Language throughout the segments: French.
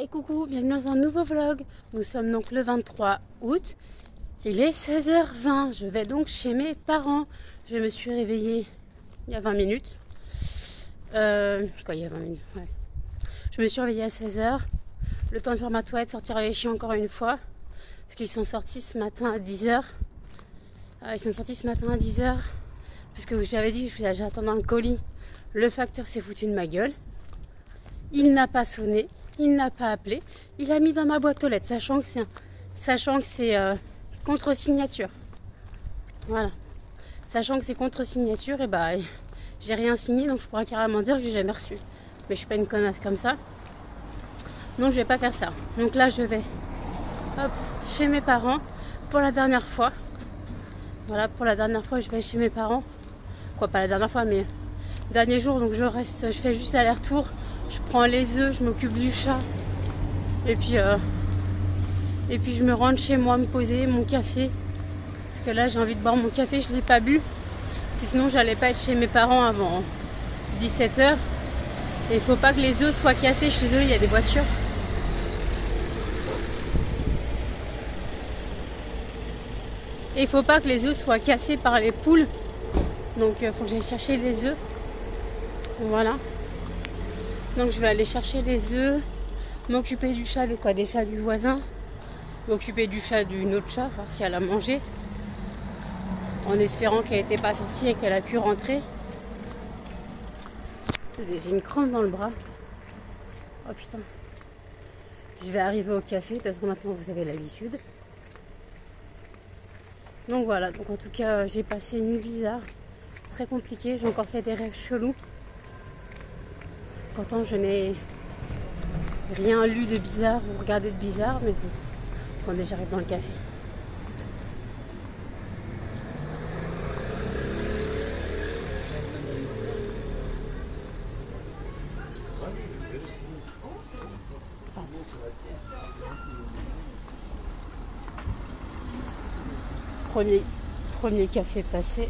Et coucou, bienvenue dans un nouveau vlog. Nous sommes donc le 23 août. Il est 16h20. Je vais donc chez mes parents. Je me suis réveillée il y a 20 minutes. Il y a 20 minutes, ouais. Je me suis réveillée à 16h. Le temps de faire ma toilette, sortir les chiens encore une fois. Parce qu'ils sont sortis ce matin à 10h. Ils sont sortis ce matin à 10h. Parce que j'avais dit que j'attendais un colis. Le facteur s'est foutu de ma gueule. Il n'a pas sonné. Il n'a pas appelé. Il a mis dans ma boîte aux lettres, sachant que c'est contre-signature. Voilà. Sachant que c'est contre-signature, et bah j'ai rien signé, donc je pourrais carrément dire que j'ai jamais reçu. Mais je suis pas une connasse comme ça. Donc je vais pas faire ça. Donc là je vais chez mes parents pour la dernière fois. Voilà, pour la dernière fois je vais chez mes parents. Quoi, pas la dernière fois, mais dernier jour, donc je fais juste l'aller-retour. Je prends les œufs, je m'occupe du chat. Et puis je me rentre chez moi, me poser, mon café. Parce que là j'ai envie de boire mon café, je ne l'ai pas bu. Parce que sinon j'allais pas être chez mes parents avant 17h. Et il faut pas que les œufs soient cassés. Je suis désolée, il y a des voitures. Et il faut pas que les œufs soient cassés par les poules. Donc il faut que j'aille chercher les œufs. Voilà. Donc je vais aller chercher les œufs, m'occuper du chat, des chats du voisin, m'occuper du chat d'une autre chat, voir si elle a mangé, en espérant qu'elle n'était pas sortie et qu'elle a pu rentrer. J'ai une crampe dans le bras. Oh putain. Je vais arriver au café, de toute façon maintenant vous avez l'habitude. Donc voilà, donc en tout cas j'ai passé une nuit bizarre, très compliquée, j'ai encore fait des rêves chelous. Pourtant je n'ai rien lu de bizarre ou regardé de bizarre, mais bon, attendez, j'arrive dans le café. Premier café passé.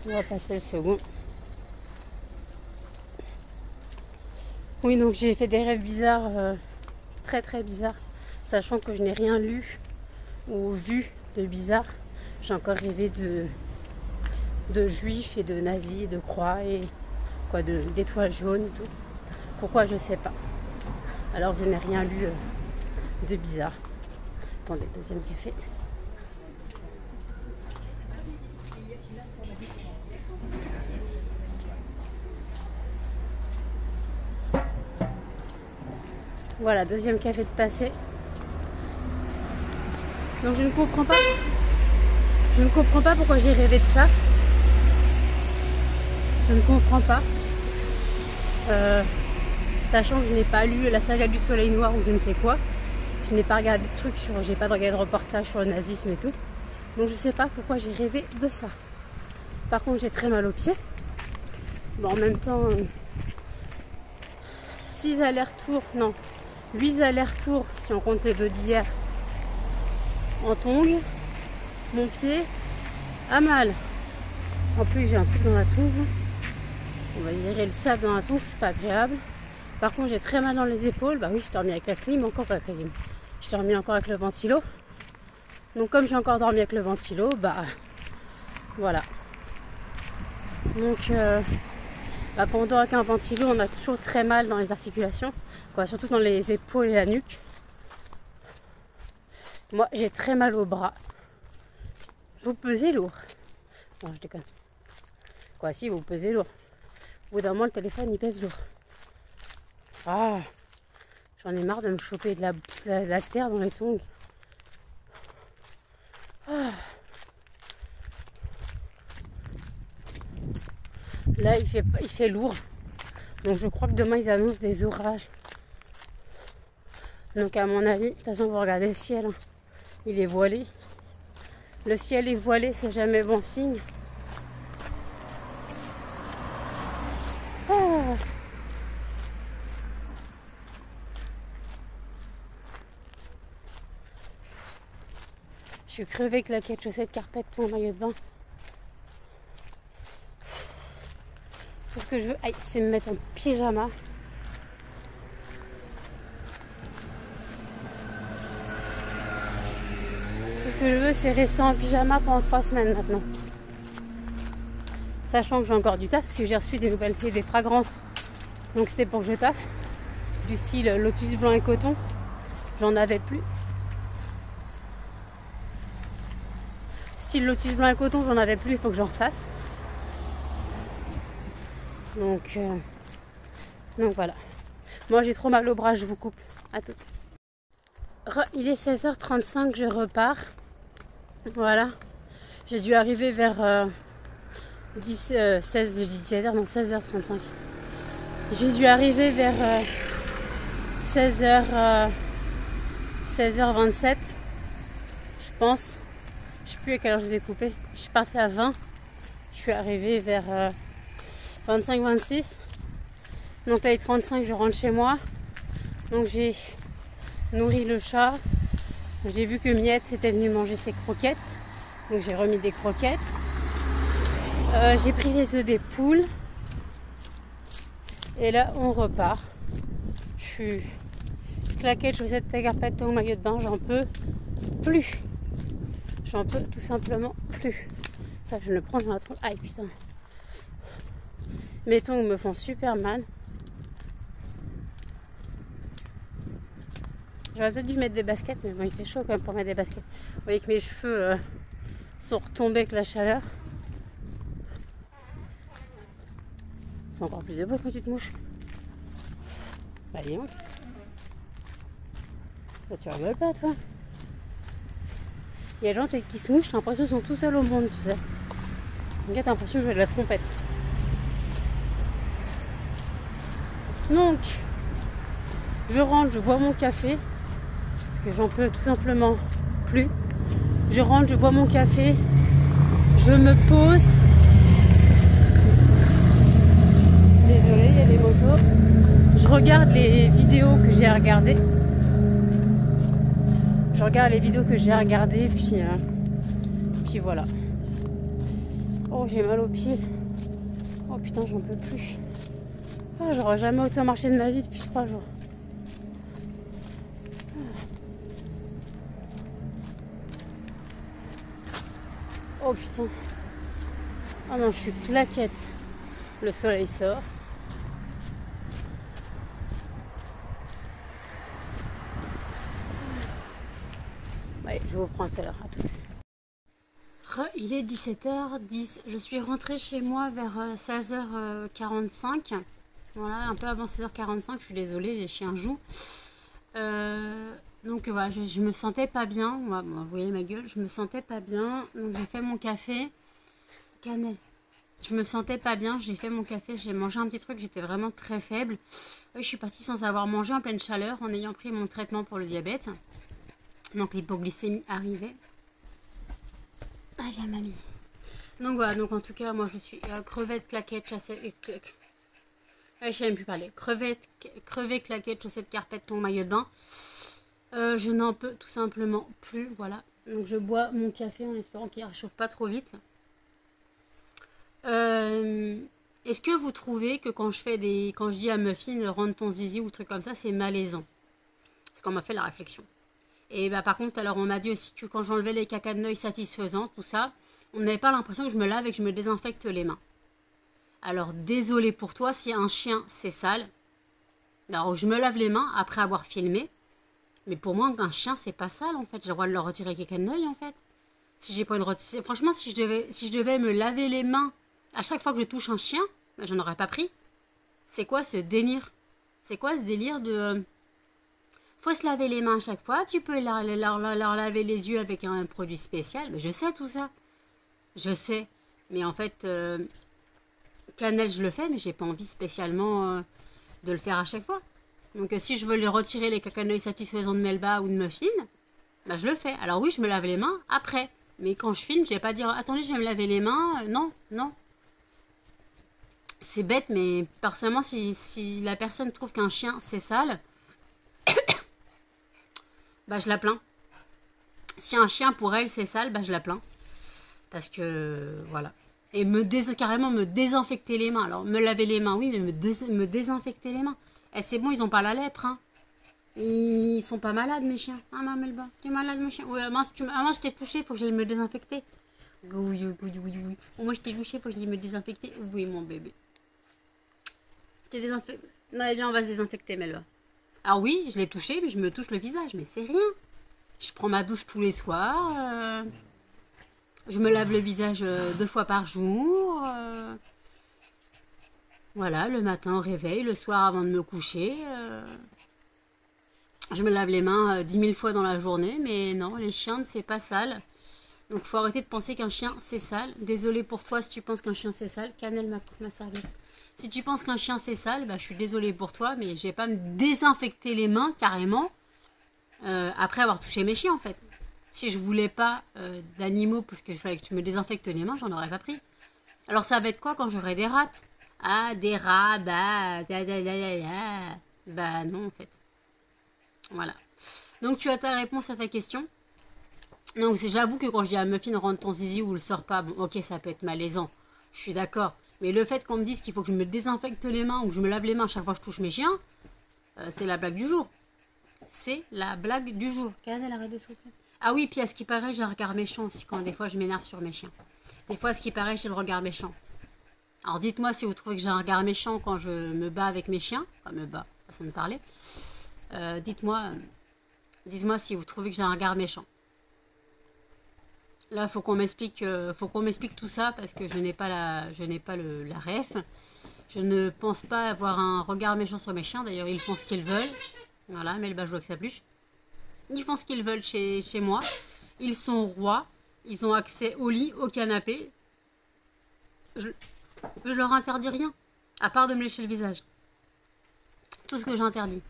On va passer le second. Oui, donc j'ai fait des rêves bizarres, très très bizarres, sachant que je n'ai rien lu ou vu de bizarre. J'ai encore rêvé de juifs et de nazis, de croix et quoi, d'étoiles jaunes et tout. Pourquoi, je sais pas. Alors que je n'ai rien lu de bizarre. Attendez, deuxième café. Voilà, deuxième café de passé. Donc je ne comprends pas. Je ne comprends pas pourquoi j'ai rêvé de ça. Je ne comprends pas. Sachant que je n'ai pas lu la saga du soleil noir ou je ne sais quoi. Je n'ai pas regardé de trucs sur. J'ai pas regardé de reportage sur le nazisme et tout. Donc je ne sais pas pourquoi j'ai rêvé de ça. Par contre j'ai très mal aux pieds. Bon, en même temps 6 allers-retours, non, 8 allers-retours si on compte les deux d'hier en tongs. Mon pied a mal. En plus j'ai un truc dans la tongue. On va gérer le sable dans la tongue, c'est pas agréable. Par contre j'ai très mal dans les épaules. Bah oui, je dormi avec la clim, encore pas avec la clim. Je dormi encore avec le ventilo. Donc comme j'ai encore dormi avec le ventilo, bah voilà. Donc quand on dort avec un ventilo, on a toujours très mal dans les articulations, quoi, surtout dans les épaules et la nuque. Moi, j'ai très mal au bras. Vous pesez lourd. Non, je déconne. Quoi, si, vous pesez lourd. Au bout d'un moment, le téléphone, il pèse lourd. Ah, j'en ai marre de me choper de la terre dans les tongs. Ah. Là, il fait lourd. Donc, je crois que demain, ils annoncent des orages. Donc, à mon avis, de toute façon, vous regardez le ciel. Hein. Il est voilé. Le ciel est voilé, c'est jamais bon signe. Ah. Je suis crevée, claquette, chaussettes, carpette, ton maillot de bain. Tout ce que je veux, c'est me mettre en pyjama. que je veux, c'est rester en pyjama pendant 3 semaines maintenant. Sachant que j'ai encore du taf, parce que j'ai reçu des nouvelles des fragrances. Donc c'était pour que je taffe. Du style lotus blanc et coton. J'en avais plus. Style lotus blanc et coton, j'en avais plus, il faut que j'en refasse. Donc voilà. Moi j'ai trop mal au bras, je vous coupe. À tout. Il est 16h35, je repars. Voilà. J'ai dû arriver vers 17h, non 16h35. J'ai dû arriver vers 16h27, je pense. Je sais plus à quelle heure je vous ai coupé. Je suis partie à 20. Je suis arrivée vers 25-26. Donc là il est 35, je rentre chez moi. Donc j'ai nourri le chat. J'ai vu que Miette était venue manger ses croquettes. Donc j'ai remis des croquettes. J'ai pris les œufs des poules. Et là on repart. Je suis claquette, chaussettes, carpette, au maillot de bain, j'en peux plus. J'en peux tout simplement plus. Ça je le prends dans la tronche. Aïe putain. Mes tongs me font super mal. J'aurais peut-être dû mettre des baskets, mais bon il fait chaud quand même pour mettre des baskets. Vous voyez que mes cheveux sont retombés avec la chaleur. C'est encore plus de bruit quand tu te mouches. Bah dis donc. Bah, tu rigoles pas toi. Il y a des gens qui se mouchent, j'ai l'impression qu'ils sont tout seuls au monde, tu sais. Donc t'as l'impression que je jouer de la trompette. Donc, je rentre, je bois mon café. Parce que j'en peux tout simplement plus. Je rentre, je bois mon café. Je me pose. Désolée, il y a des motos. Je regarde les vidéos que j'ai à regarder. Je regarde les vidéos que j'ai à regarder, puis voilà. Oh, j'ai mal aux pieds. Oh putain, j'en peux plus. Oh, j'aurais jamais autant marché de ma vie depuis 3 jours. Oh putain. Oh non, je suis claquette. Le soleil sort. Allez, je vous prends tout à l'heure à tous. Il est 17h10. Je suis rentrée chez moi vers 16h45. Voilà, un peu avant 16h45. Je suis désolée, les chiens jouent. Donc voilà, je me sentais pas bien. Bon, vous voyez ma gueule, je me sentais pas bien. Donc j'ai fait mon café. Cannelle. Je me sentais pas bien, j'ai fait mon café, j'ai mangé un petit truc, j'étais vraiment très faible. Oui, je suis partie sans avoir mangé en pleine chaleur, en ayant pris mon traitement pour le diabète. Donc l'hypoglycémie arrivait. Ah, j'ai ma mamie. Donc voilà, donc en tout cas, moi je suis crevette, claquette, chassette, je sais même plus parler. Crevette, claquette, chaussette, carpette, ton maillot de bain. Je n'en peux tout simplement plus, voilà. Donc je bois mon café en espérant qu'il ne réchauffe pas trop vite. Est-ce que vous trouvez que quand je dis à Muffin rentre ton zizi ou truc comme ça, c'est malaisant? Parce qu'on m'a fait la réflexion. Et bah par contre, alors on m'a dit aussi que quand j'enlevais les caca de Neuil satisfaisants, tout ça, on n'avait pas l'impression que je me lave et que je me désinfecte les mains. Alors désolé pour toi, si un chien c'est sale, alors je me lave les mains après avoir filmé. Mais pour moi, un chien c'est pas sale en fait. J'ai le droit de leur retirer les caca de Neuil en fait. Si j'ai pas une routine, franchement, si je devais me laver les mains à chaque fois que je touche un chien, ben, j'en aurais pas pris. C'est quoi ce délire? C'est quoi ce délire de... faut se laver les mains à chaque fois, tu peux leur laver les yeux avec un produit spécial. Mais je sais tout ça. Je sais. Mais en fait, cannelle, je le fais, mais j'ai pas envie spécialement de le faire à chaque fois. Donc si je veux les retirer les caca de Neuil satisfaisants de Melba ou de Muffin, ben, je le fais. Alors oui, je me lave les mains après. Mais quand je filme, je vais pas dire « Attendez, je vais me laver les mains. » Non, non. C'est bête, mais personnellement, si la personne trouve qu'un chien, c'est sale, bah je la plains. Si un chien, pour elle, c'est sale, bah je la plains. Parce que, voilà. Et carrément me désinfecter les mains. Alors, me laver les mains, oui, mais me désinfecter les mains. Eh, c'est bon, ils n'ont pas la lèpre, hein. Ils sont pas malades, mes chiens. Ah, ma Melba, tu es malade, mes chiens. Oui, mince, mince, je t'ai touché, faut que j'aille me désinfecter. Oui, oui, oui, oui, oui. Moi, je t'ai touché, faut que j'aille me désinfecter. Oui, mon bébé. Je t'ai désinfecté. Non, eh bien, on va se désinfecter, Melba. Ah oui, je l'ai touché, mais je me touche le visage, mais c'est rien. Je prends ma douche tous les soirs. Je me lave le visage 2 fois par jour. Voilà, le matin au réveil, le soir avant de me coucher. Je me lave les mains 10 000 fois dans la journée, mais non, les chiens, c'est pas sale. Donc faut arrêter de penser qu'un chien c'est sale. Désolée pour toi si tu penses qu'un chien c'est sale. Cannelle m'a servi. Si tu penses qu'un chien c'est sale, bah, je suis désolée pour toi, mais je vais pas me désinfecter les mains carrément après avoir touché mes chiens en fait. Si je voulais pas d'animaux parce que je fallait que tu me désinfectes les mains, j'en aurais pas pris. Alors ça va être quoi quand j'aurai des rats? Ah, des rats, bah, bah non en fait. Voilà. Donc tu as ta réponse à ta question. Donc j'avoue que quand je dis à Muffin rentre ton zizi ou le sort pas, bon ok ça peut être malaisant. Je suis d'accord. Mais le fait qu'on me dise qu'il faut que je me désinfecte les mains ou que je me lave les mains chaque fois que je touche mes chiens, c'est la blague du jour. C'est la blague du jour. Canel, arrête de souffler. Ah oui, puis à ce qui paraît, j'ai un regard méchant aussi quand des fois je m'énerve sur mes chiens. Des fois, à ce qui paraît, j'ai le regard méchant. Alors dites-moi si vous trouvez que j'ai un regard méchant quand je me bats avec mes chiens. Enfin, me bats, façon de parler. Dites-moi si vous trouvez que j'ai un regard méchant. Là, faut qu'on m'explique tout ça parce que je n'ai pas la ref. Je ne pense pas avoir un regard méchant sur mes chiens. D'ailleurs, ils font ce qu'ils veulent. Voilà, mais le bas joue avec sa pluche. Ils font ce qu'ils veulent chez moi. Ils sont rois. Ils ont accès au lit, au canapé. Je leur interdis rien. À part de me lécher le visage. Tout ce que j'interdis.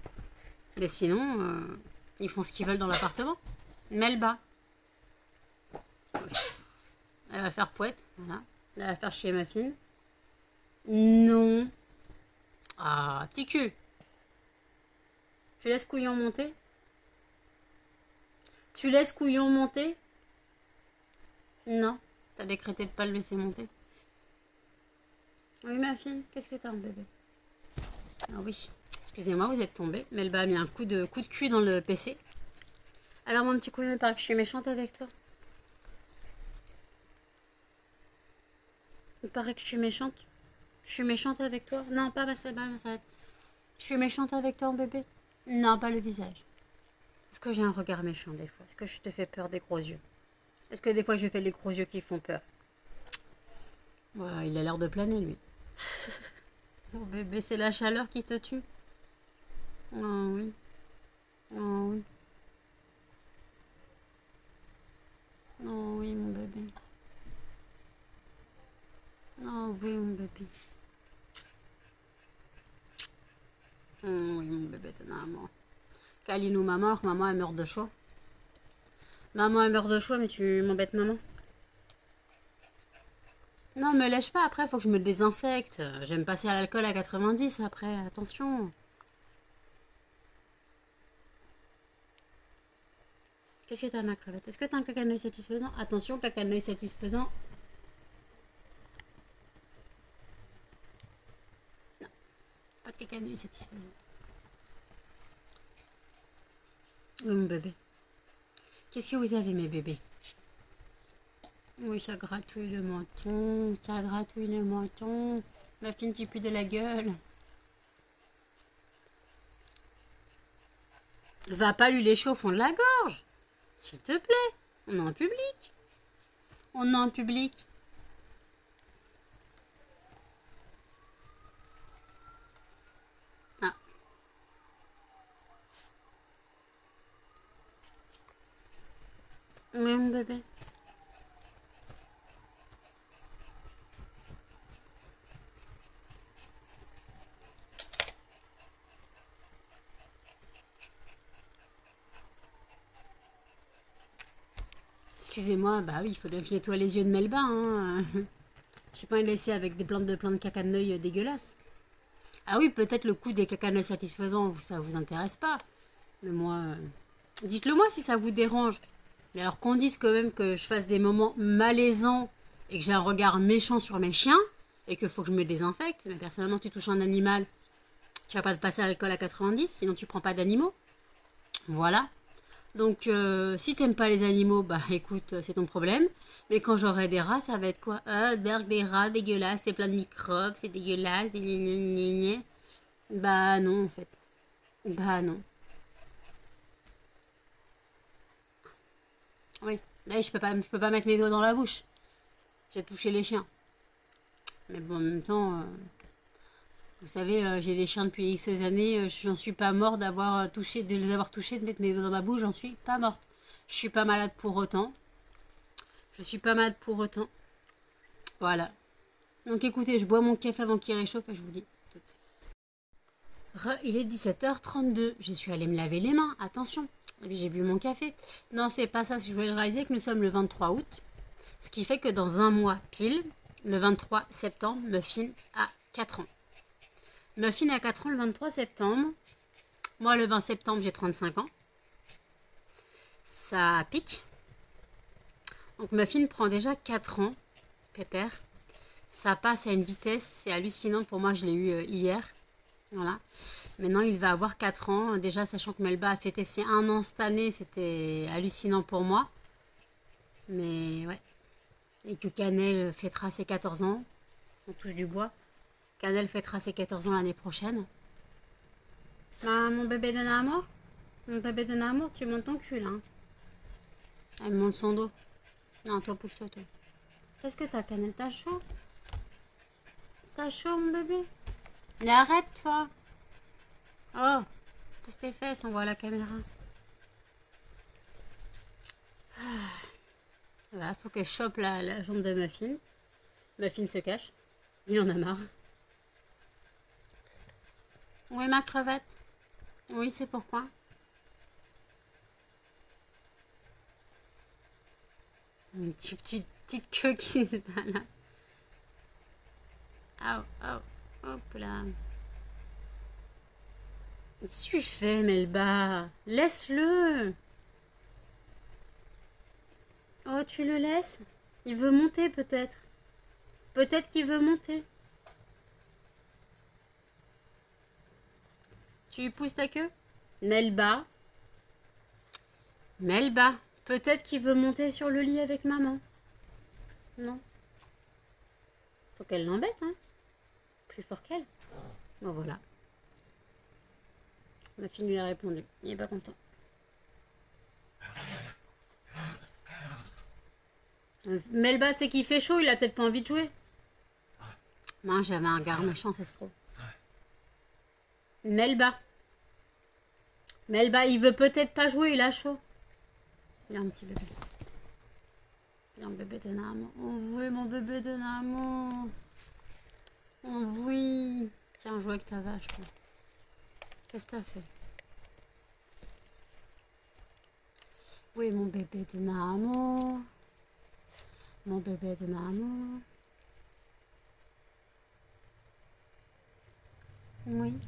Mais sinon, ils font ce qu'ils veulent dans l'appartement. Melba. Elle va faire poète. Voilà. Elle va faire chier ma fille. Non. Ah, petit cul. Tu laisses couillon monter? Tu laisses couillon monter? Non. T'as décrété de pas le laisser monter. Oui, ma fille. Qu'est-ce que t'as, bébé? Ah oui. Excusez-moi, vous êtes tombée. Melba a mis un coup de cul dans le PC. Alors, mon petit couillon, il paraît que je suis méchante avec toi. Il paraît que je suis méchante. Je suis méchante avec toi. Non, pas ça. Je suis méchante avec toi, bébé. Non, pas le visage. Est-ce que j'ai un regard méchant des fois? Est-ce que je te fais peur des gros yeux? Est-ce que des fois je fais les gros yeux qui font peur? Voilà, il a l'air de planer, lui. Oh bébé, c'est la chaleur qui te tue. Oh oui. Oh oui. Oh oui, mon bébé. Oh oui, mon bébé. Oh oui, mon bébé, t'es maman. Câline maman, alors que maman, elle meurt de chaud. Maman, elle meurt de chaud, mais tu m'embêtes, maman. Non, me lèche pas, après, faut que je me désinfecte. J'aime passer à l'alcool à 90, après, attention. Qu'est-ce que t'as, ma crevette? Est-ce que t'as un caca de noix satisfaisant? Attention, caca de noix satisfaisant. Non, pas de caca de noix satisfaisant. Oui, mon bébé. Qu'est-ce que vous avez, mes bébés? Oui, ça gratouille le menton. Ça gratouille le menton. Ma fille, tu pues de la gueule. Va pas lui lécher au fond de la gorge. S'il te plaît. On est en public. On est en public. Ah. Oui, mon bébé. Excusez-moi, bah oui, il faut bien que je nettoie les yeux de Melba. Hein. Je sais pas les laisser avec des plantes de caca de neuil dégueulasses. Ah oui, peut-être le coup des caca de neuil satisfaisants, ça vous intéresse pas. Mais moi, dites-le moi si ça vous dérange. Mais alors qu'on dise quand même que je fasse des moments malaisants et que j'ai un regard méchant sur mes chiens et qu'il faut que je me désinfecte. Mais personnellement, tu touches un animal, tu vas pas te passer à l'alcool à 90, sinon tu prends pas d'animaux. Voilà. Donc, si t'aimes pas les animaux, bah écoute, c'est ton problème. Mais quand j'aurai des rats, ça va être quoi? Des rats dégueulasses, c'est plein de microbes, c'est dégueulasse, gna gna gna gna. Bah non, en fait. Bah non. Oui. Là, je peux pas mettre mes doigts dans la bouche. J'ai touché les chiens. Mais bon, en même temps, vous savez, j'ai les chiens depuis X années. J'en suis pas morte d'avoir touché, de les avoir touchés, de mettre mes doigts dans ma bouche. J'en suis pas morte. Je suis pas malade pour autant. Je suis pas malade pour autant. Voilà. Donc écoutez, je bois mon café avant qu'il réchauffe et je vous dis tout. Il est 17h32. Je suis allée me laver les mains. Attention. Et puis j'ai bu mon café. Non, c'est pas ça. Je voulais réaliser que nous sommes le 23 août. Ce qui fait que dans un mois pile, le 23 septembre, Muffin a 4 ans. Muffin a 4 ans le 23 septembre. Moi, le 20 septembre, j'ai 35 ans. Ça pique. Donc Muffin prend déjà 4 ans. Pépère. Ça passe à une vitesse, c'est hallucinant. Pour moi, je l'ai eu hier. Voilà. Maintenant, il va avoir 4 ans. Déjà, sachant que Melba a fêté ses 1 an cette année, c'était hallucinant pour moi. Mais ouais. Et que Cannelle fêtera ses 14 ans. On touche du bois. Cannelle fêtera ses 14 ans l'année prochaine. Bah, mon bébé de Namor. Mon bébé de Namor, tu montes ton cul, là. Hein. Elle monte son dos. Non, toi, pousse-toi, toi. Qu'est-ce que t'as, Cannelle? T'as chaud? T'as chaud, mon bébé? Mais arrête, toi. Oh, pousse tes fesses, on voit la caméra. Voilà, faut qu'elle chope la jambe de Muffin. Muffin se cache. Il en a marre. Où est ma crevette? Oui, c'est pourquoi. Une petite queue qui se balade. Oh, oh, hop là. Qu'est-ce que tu fais, Melba? Laisse-le. Oh, tu le laisses? Il veut monter, peut-être. Peut-être qu'il veut monter. Tu lui pousses ta queue? Melba. Melba. Peut-être qu'il veut monter sur le lit avec maman. Non. Faut qu'elle l'embête, hein. Plus fort qu'elle. Bon, voilà. Ma fille lui a répondu. Il est pas content. Melba, tu sais qu'il fait chaud, il a peut-être pas envie de jouer. Moi, j'avais un gars méchant, ça se trouve. Melba. Melba, il veut peut-être pas jouer, il a chaud. Viens, un petit bébé. Viens, bébé de Namo. Oh oui, mon bébé de Namo. Oh oui. Tiens, joue avec ta vache. Qu'est-ce que t'as fait? Oui, mon bébé de Namo. Mon bébé de Namo. Oui.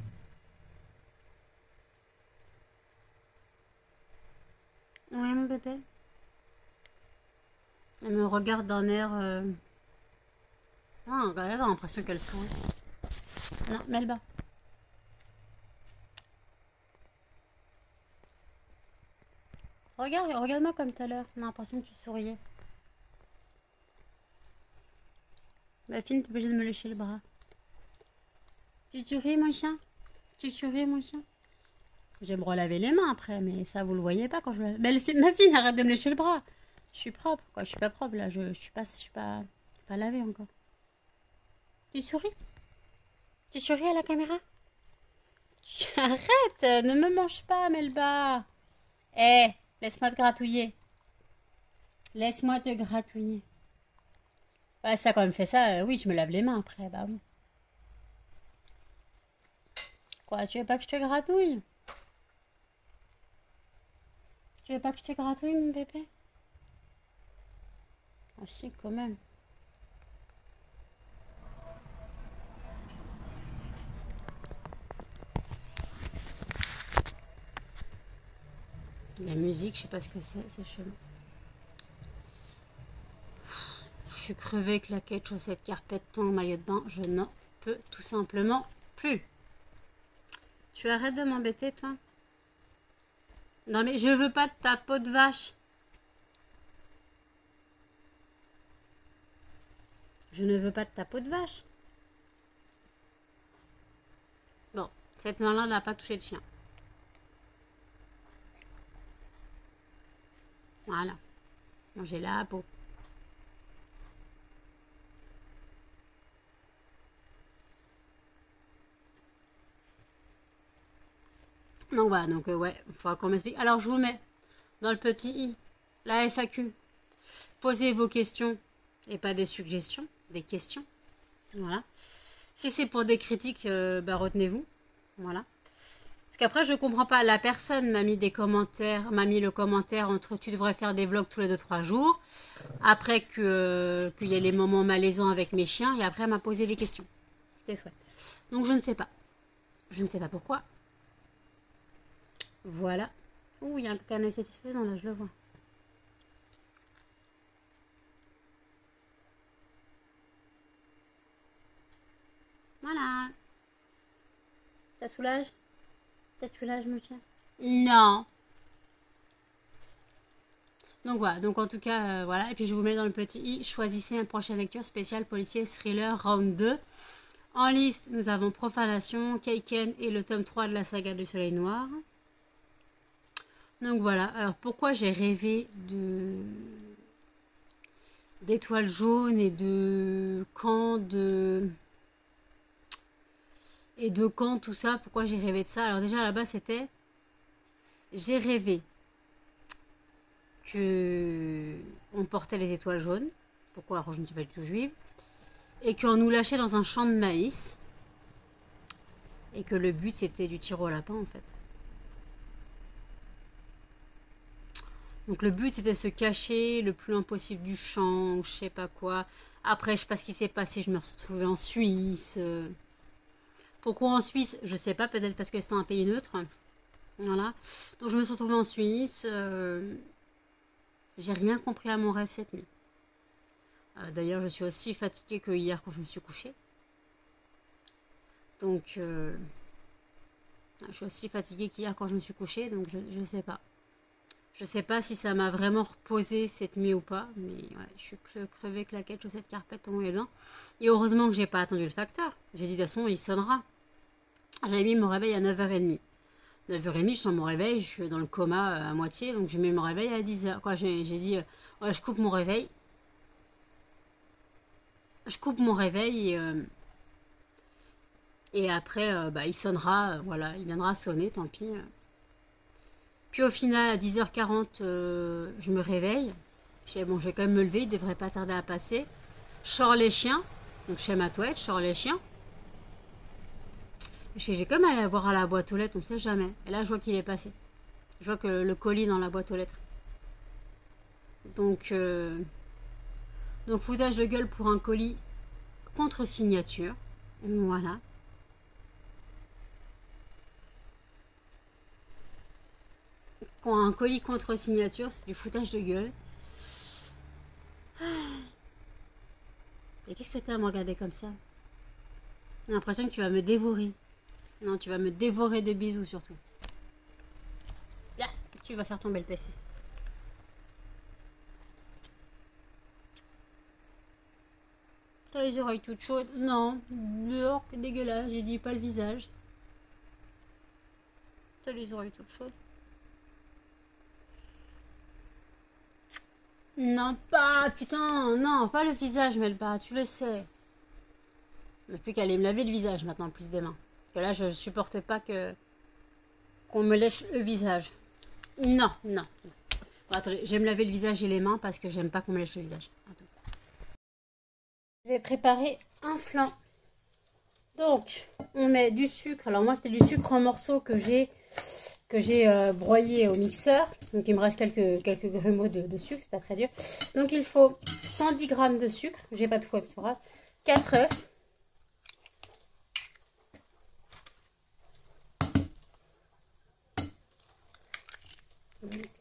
Oui, mon bébé. Elle me regarde d'un air... Ah, elle a l'impression qu'elle sourit. Non, Melba. Regarde-moi comme tout à l'heure. On a l'impression que tu souriais. Ma fille, t'es obligée de me lécher le bras. Tu ris, mon chien? Tu ris, mon chien? Je vais me relaver les mains après, mais ça, vous le voyez pas quand je... Mais ma fille, arrête de me lécher le bras. Je suis propre, quoi. Je suis pas propre, là. Je suis pas lavée encore. Tu souris? Tu souris à la caméra? Arrête, ne me mange pas, Melba. Eh, laisse-moi te gratouiller. Laisse-moi te gratouiller. Ouais, ça, quand même fait ça, oui, je me lave les mains après, bah oui. Quoi, tu veux pas que je te gratouille? Tu veux pas que je te gratouille, mon bébé? Ah si, quand même. La musique, je sais pas ce que c'est chelou. Je suis crevée, claquette, chaussettes, carpette, ton maillot de bain. Je n'en peux tout simplement plus. Tu arrêtes de m'embêter, toi? Non mais je veux pas de ta peau de vache. Je ne veux pas de ta peau de vache. Bon, cette main-là n'a pas touché de chien. Voilà. J'ai la peau. Donc voilà, donc ouais, il faudra qu'on m'explique. Alors je vous mets dans le petit i, la FAQ. Posez vos questions et pas des suggestions, des questions. Voilà. Si c'est pour des critiques, bah, retenez-vous. Voilà. Parce qu'après, je comprends pas. La personne m'a mis des commentaires, m'a mis le commentaire entre tu devrais faire des vlogs tous les 2-3 jours. Après qu'il y ait les moments malaisants avec mes chiens. Et après, elle m'a posé les questions. C'est souhait. Donc, je ne sais pas. Je ne sais pas pourquoi. Voilà. Ouh, il y a un canal satisfaisant là, je le vois. Voilà. Ça soulage? Ça soulage, mon chien? Non. Donc voilà, donc en tout cas, voilà. Et puis je vous mets dans le petit i, choisissez une prochaine lecture spéciale policier thriller round 2. En liste, nous avons Profanation, Keiken et le tome 3 de la saga du Soleil Noir. Donc voilà, alors pourquoi j'ai rêvé d'étoiles jaunes et de camps et de camps, tout ça, pourquoi j'ai rêvé de ça? Alors déjà là-bas c'était, j'ai rêvé que on portait les étoiles jaunes. Pourquoi? Alors je ne suis pas du tout juive. Et qu'on nous lâchait dans un champ de maïs. Et que le but c'était du tir au lapin en fait. Donc le but c'était de se cacher le plus loin possible du champ, ou je sais pas quoi. Après je sais pas ce qui s'est passé, je me suis retrouvée en Suisse. Pourquoi en Suisse? Je sais pas, peut-être parce que c'était un pays neutre. Voilà. Donc je me suis retrouvée en Suisse. J'ai rien compris à mon rêve cette nuit. D'ailleurs je suis aussi fatiguée que hier quand je me suis couchée. Donc je suis aussi fatiguée qu'hier quand je me suis couchée, donc je sais pas. Je sais pas si ça m'a vraiment reposé cette nuit ou pas, mais ouais, je suis crevée, claquette, chaussettes, carpette, ton et bien. Et heureusement que j'ai pas attendu le facteur. J'ai dit de toute façon, il sonnera. J'avais mis mon réveil à 9h30. 9h30, je suis dans mon réveil, je suis dans le coma à moitié, donc je mets mon réveil à 10h. Quoi, j'ai dit, ouais, je coupe mon réveil. Je coupe mon réveil et après, bah, il sonnera, voilà, il viendra sonner, tant pis. Puis au final, à 10h40, je me réveille. Je dis, bon, je vais quand même me lever, il ne devrait pas tarder à passer. Je sors les chiens, donc chez ma toilette, je sors les chiens. J'ai comme allé voir à la boîte aux lettres, on ne sait jamais. Et là, je vois qu'il est passé. Je vois que le colis dans la boîte aux lettres. Donc foutage de gueule pour un colis contre signature. Voilà. Pour un colis contre signature, c'est du foutage de gueule. Et qu'est-ce que t'as à me regarder comme ça? J'ai l'impression que tu vas me dévorer. Non, tu vas me dévorer de bisous surtout. Là, tu vas faire tomber le PC. T'as les oreilles toutes chaudes? Non, dehors, dégueulasse, j'ai dit pas le visage. T'as les oreilles toutes chaudes? Non, pas, putain, non, pas le visage, Melba, tu le sais. Il n'y a plus qu'à aller me laver le visage maintenant, plus des mains. Parce que là, je supporte pas qu'on me lèche le visage. Non, non. Bon, attendez, je vais me laver le visage et les mains parce que j'aime pas qu'on me lèche le visage. Attends. Je vais préparer un flan. Donc, on met du sucre. Alors moi, c'était du sucre en morceaux que j'ai broyé au mixeur. Donc, il me reste quelques grumeaux de sucre. C'est pas très dur. Donc, il faut 110 g de sucre. J'ai pas de fouet, c'est pas grave. 4 œufs.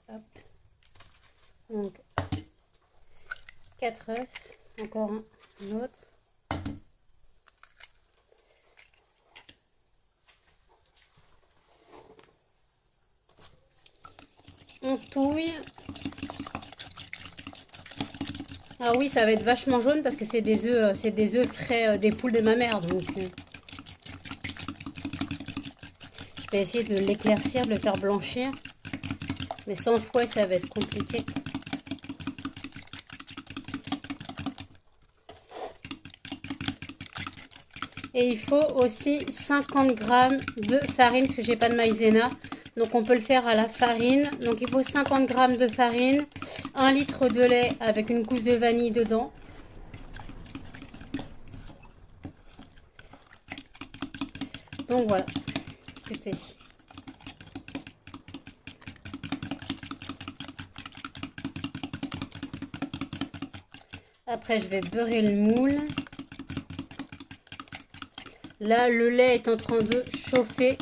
Hop. Donc, 4 œufs. Encore un autre. touille. Ah oui, ça va être vachement jaune parce que c'est des œufs frais des poules de ma mère. Donc, je vais essayer de l'éclaircir, de le faire blanchir. Mais sans fouet, ça va être compliqué. Et il faut aussi 50 grammes de farine parce que j'ai pas de maïzena. Donc on peut le faire à la farine. Donc il faut 50 grammes de farine, 1 litre de lait avec une gousse de vanille dedans. Donc voilà. Écoutez. Après je vais beurrer le moule. Là le lait est en train de chauffer.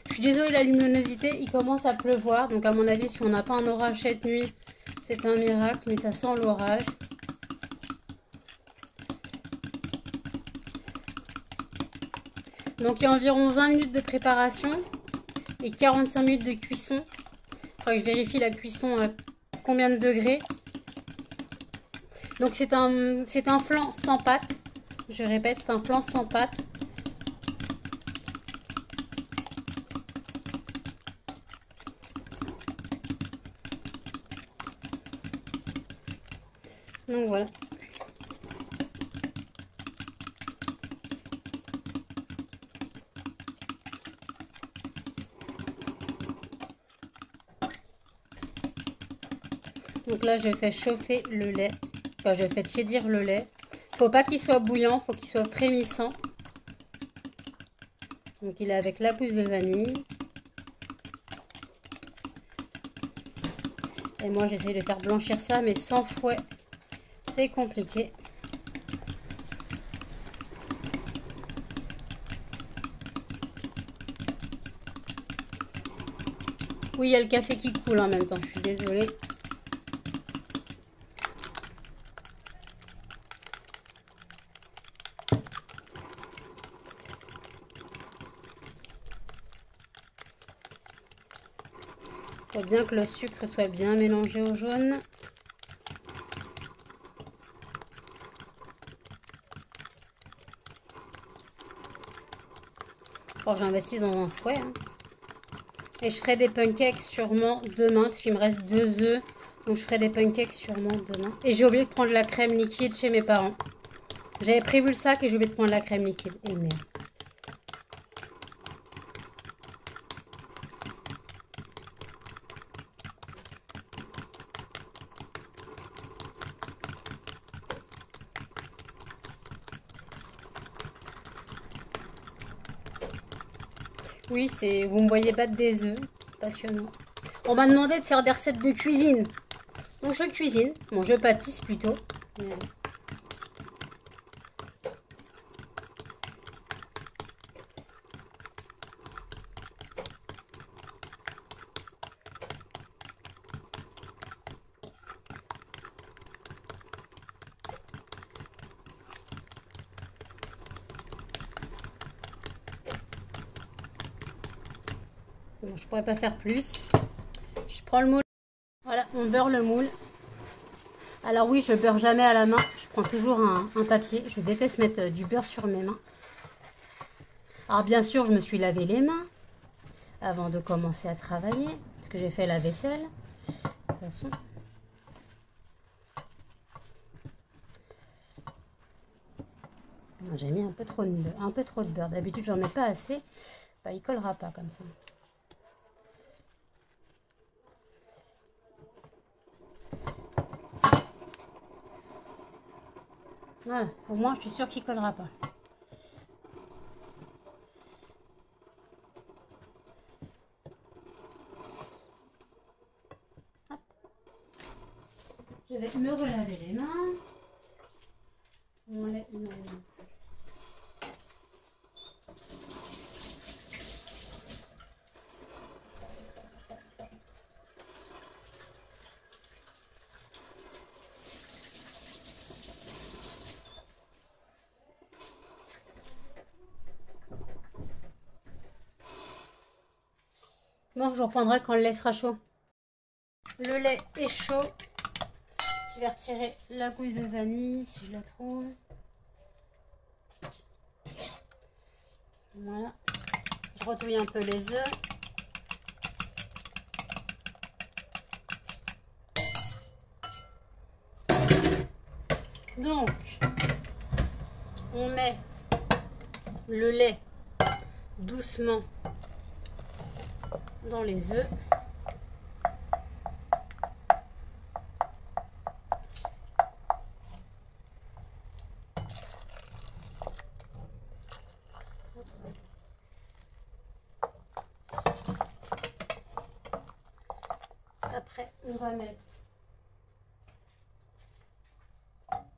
Je suis désolée, la luminosité, il commence à pleuvoir. Donc à mon avis, si on n'a pas un orage cette nuit, c'est un miracle. Mais ça sent l'orage. Donc il y a environ 20 minutes de préparation et 45 minutes de cuisson. Il faudra que je vérifie la cuisson à combien de degrés. Donc c'est un flan sans pâte. Je répète, c'est un flan sans pâte. Donc voilà. Donc là, je fais chauffer le lait. Enfin, je fais tiédir le lait. Faut pas qu'il soit bouillant, faut qu'il soit frémissant. Donc il est avec la gousse de vanille. Et moi, j'essaie de faire blanchir ça, mais sans fouet. C'est compliqué. Oui, il y a le café qui coule en même temps, je suis désolée. Il faut bien que le sucre soit bien mélangé au jaune. Faut que j'investisse dans un fouet. Hein. Et je ferai des pancakes sûrement demain, parce qu'il me reste 2 œufs. Donc je ferai des pancakes sûrement demain. Et j'ai oublié de prendre la crème liquide chez mes parents. J'avais prévu le sac et j'ai oublié de prendre la crème liquide. Et merde. Oui, vous me voyez battre des œufs. Passionnant. On m'a demandé de faire des recettes de cuisine. Donc je cuisine. Bon, je pâtisse plutôt. Bon, je pourrais pas faire plus. Je prends le moule. Voilà, on beurre le moule. Alors oui, je beurre jamais à la main. Je prends toujours un papier. Je déteste mettre du beurre sur mes mains. Alors bien sûr, je me suis lavé les mains avant de commencer à travailler. Parce que j'ai fait la vaisselle. De toute façon. J'ai mis un peu trop de beurre. D'habitude, j'en mets pas assez. Bah, il collera pas comme ça. Voilà, au moins je suis sûre qu'il ne collera pas. Hop. Je vais me relaver les mains. On les... Bon, je reprendrai quand le lait sera chaud. Le lait est chaud. Je vais retirer la gousse de vanille si je la trouve. Voilà. Je retouille un peu les œufs. Donc, on met le lait doucement dans les œufs. Après, on va mettre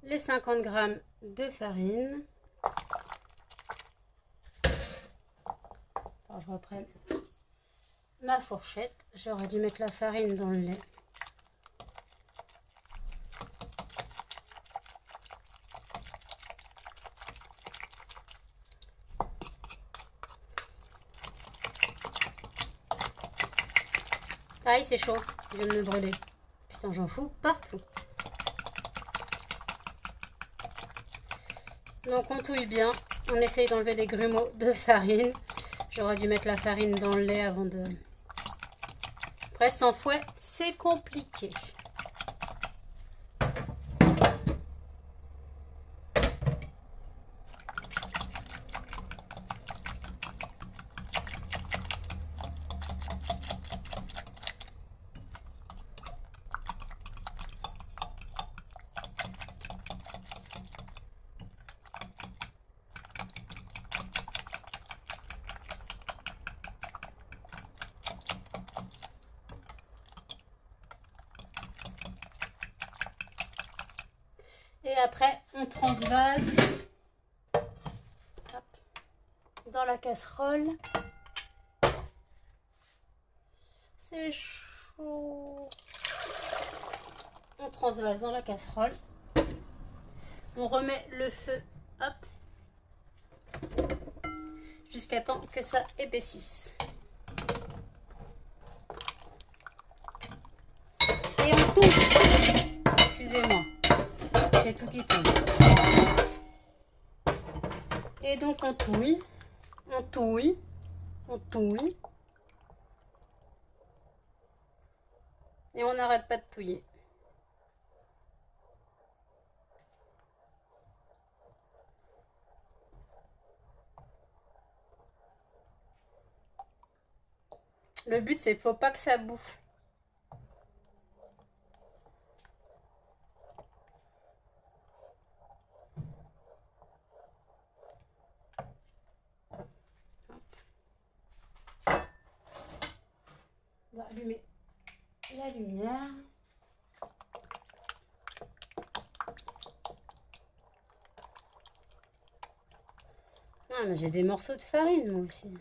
les 50 g de farine. Alors, je reprenne ma fourchette. J'aurais dû mettre la farine dans le lait. Aïe, c'est chaud. Je viens de me brûler. Putain, j'en fous partout. Donc on touille bien. On essaye d'enlever des grumeaux de farine. J'aurais dû mettre la farine dans le lait avant de... Après, sans fouet, c'est compliqué. Et après, on transvase dans la casserole. C'est chaud. On transvase dans la casserole. On remet le feu, hop, jusqu'à temps que ça épaississe. Et on touche. Excusez-moi. C'est tout qui tombe. Et donc on touille, on touille, on touille. Et on n'arrête pas de touiller. Le but, c'est qu'il ne faut pas que ça bouge. On va allumer la lumière. Ah, mais j'ai des morceaux de farine, moi aussi.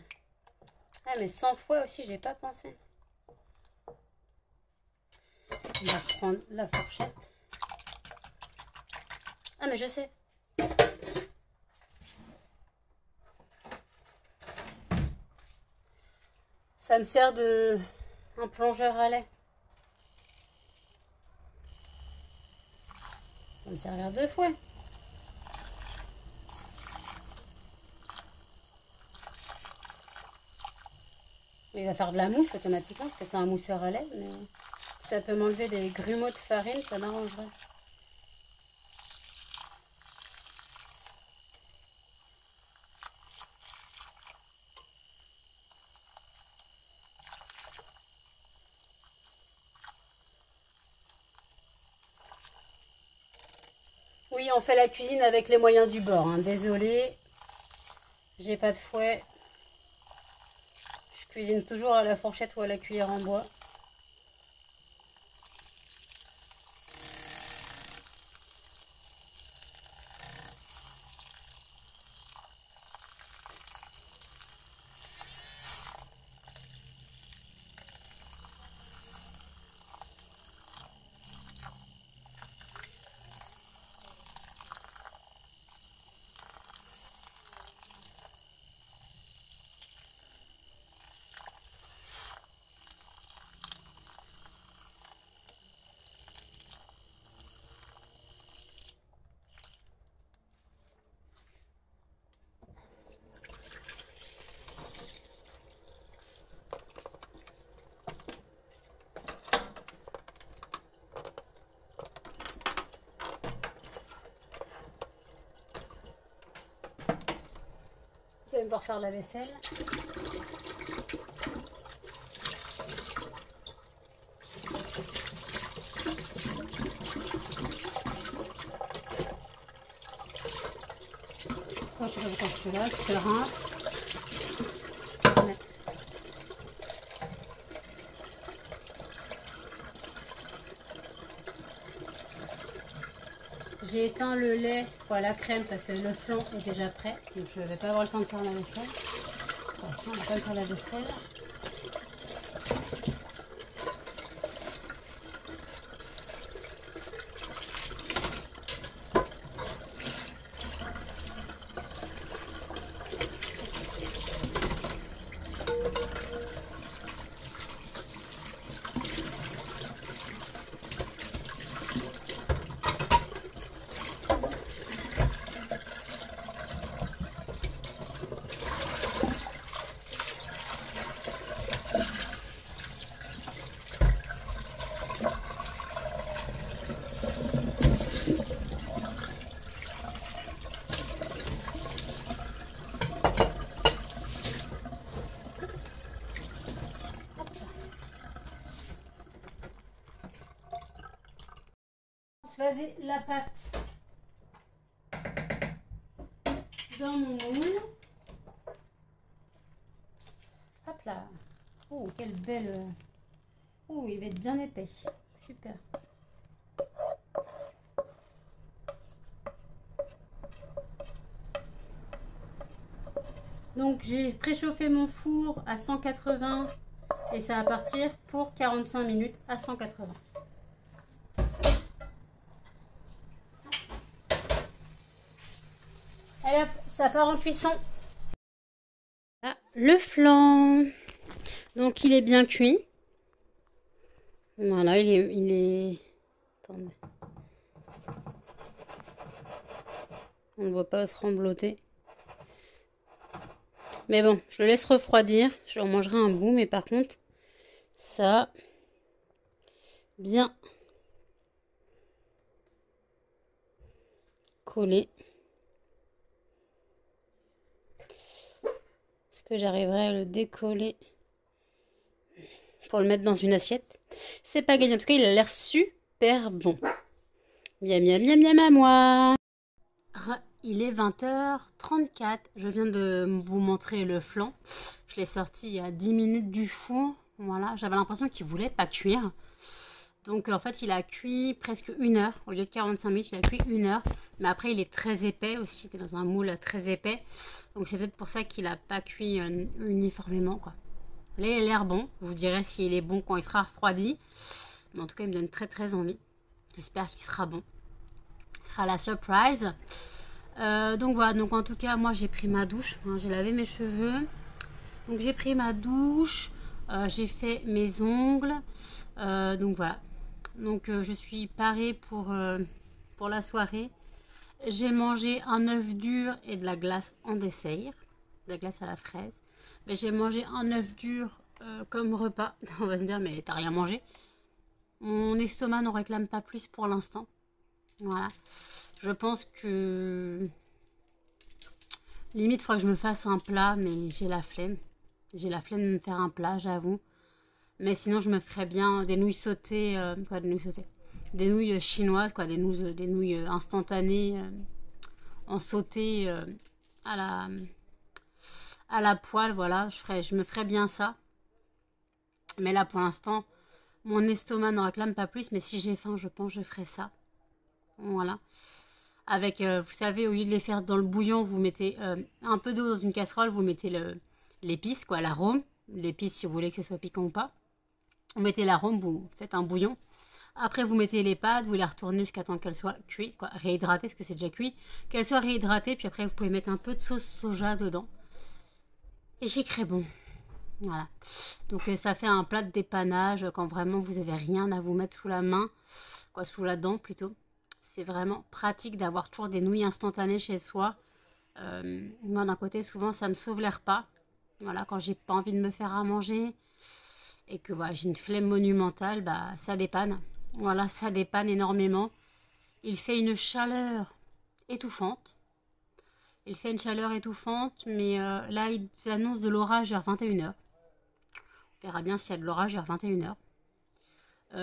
Ah, mais 100 fois aussi, j'ai pas pensé. On va prendre la fourchette. Ah, mais je sais. Ça me sert de un plongeur à lait. Ça va me servir 2 fois. Il va faire de la mousse automatiquement parce que c'est un mousseur à lait. Mais si ça peut m'enlever des grumeaux de farine, ça m'arrangerait. Oui, on fait la cuisine avec les moyens du bord. Hein. Désolée, j'ai pas de fouet. Je cuisine toujours à la fourchette ou à la cuillère en bois. devoir faire la vaisselle. Quand je fais quand tu là, tu te rinces. Ouais. J'ai éteint le lait, quoi, la crème, parce que le flan est déjà prêt. Donc je ne vais pas avoir le temps de faire la vaisselle. De toute façon, on va pas faire la vaisselle. Vas-y, la pâte dans mon moule. Hop là. Oh, quelle belle... Oh, il va être bien épais. Super. Donc, j'ai préchauffé mon four à 180 et ça va partir pour 45 minutes à 180. Allez hop, ça part en cuisson. Ah, le flan. Donc il est bien cuit. Voilà, il est... Attendez. On ne voit pas se rembloter. Mais bon, je le laisse refroidir. Je en mangerai un bout, mais par contre, ça bien collé. Est-ce que j'arriverai à le décoller pour le mettre dans une assiette? C'est pas gagné. En tout cas, il a l'air super bon. Miam, miam, miam, miam à moi. Il est 20h34. Je viens de vous montrer le flan. Je l'ai sorti il y a 10 minutes du four. Voilà, j'avais l'impression qu'il voulait pas cuire. Donc en fait, il a cuit presque 1 heure. Au lieu de 45 minutes, il a cuit 1 heure. Mais après, il est très épais aussi. Il était dans un moule très épais. Donc c'est peut-être pour ça qu'il n'a pas cuit uniformément, quoi. Là, il a l'air bon. Je vous dirai s'il est bon quand il sera refroidi. Mais en tout cas, il me donne très très envie. J'espère qu'il sera bon. Ce sera la surprise. Donc voilà. Donc en tout cas, moi, j'ai pris ma douche. Hein, j'ai lavé mes cheveux. Donc j'ai pris ma douche. J'ai fait mes ongles. Donc voilà. Donc je suis parée pour la soirée. J'ai mangé un œuf dur et de la glace en dessert. De la glace à la fraise. Mais j'ai mangé un œuf dur comme repas. On va se dire, mais t'as rien mangé. Mon estomac n'en réclame pas plus pour l'instant. Voilà. Je pense que... Limite, il faudra que je me fasse un plat, mais j'ai la flemme. J'ai la flemme de me faire un plat, j'avoue. Mais sinon, je me ferais bien des nouilles sautées. Quoi, des nouilles sautées? Des nouilles chinoises, quoi. Des nouilles instantanées en sauté à la poêle, voilà. Je me ferais bien ça. Mais là, pour l'instant, mon estomac n'en réclame pas plus. Mais si j'ai faim, je pense que je ferai ça. Voilà. Avec, vous savez, au lieu de les faire dans le bouillon, vous mettez un peu d'eau dans une casserole. Vous mettez l'épice, quoi, l'arôme. L'épice, si vous voulez que ce soit piquant ou pas. Vous mettez l'arôme, vous faites un bouillon. Après, vous mettez les pâtes, vous les retournez jusqu'à temps qu'elles soient cuites, quoi, réhydratées, parce que c'est déjà cuit. Qu'elles soient réhydratées, puis après, vous pouvez mettre un peu de sauce soja dedans. Et c'est très bon. Voilà. Donc, ça fait un plat de dépannage quand vraiment vous n'avez rien à vous mettre sous la main, quoi, sous la dent plutôt. C'est vraiment pratique d'avoir toujours des nouilles instantanées chez soi. Moi, d'un côté, souvent, ça me sauve les repas. Voilà, quand j'ai pas envie de me faire à manger et que voilà, j'ai une flemme monumentale, bah, ça dépanne. Voilà, ça dépanne énormément. Il fait une chaleur étouffante. Il fait une chaleur étouffante, mais là, il annonce de l'orage vers 21h. On verra bien s'il y a de l'orage vers 21h.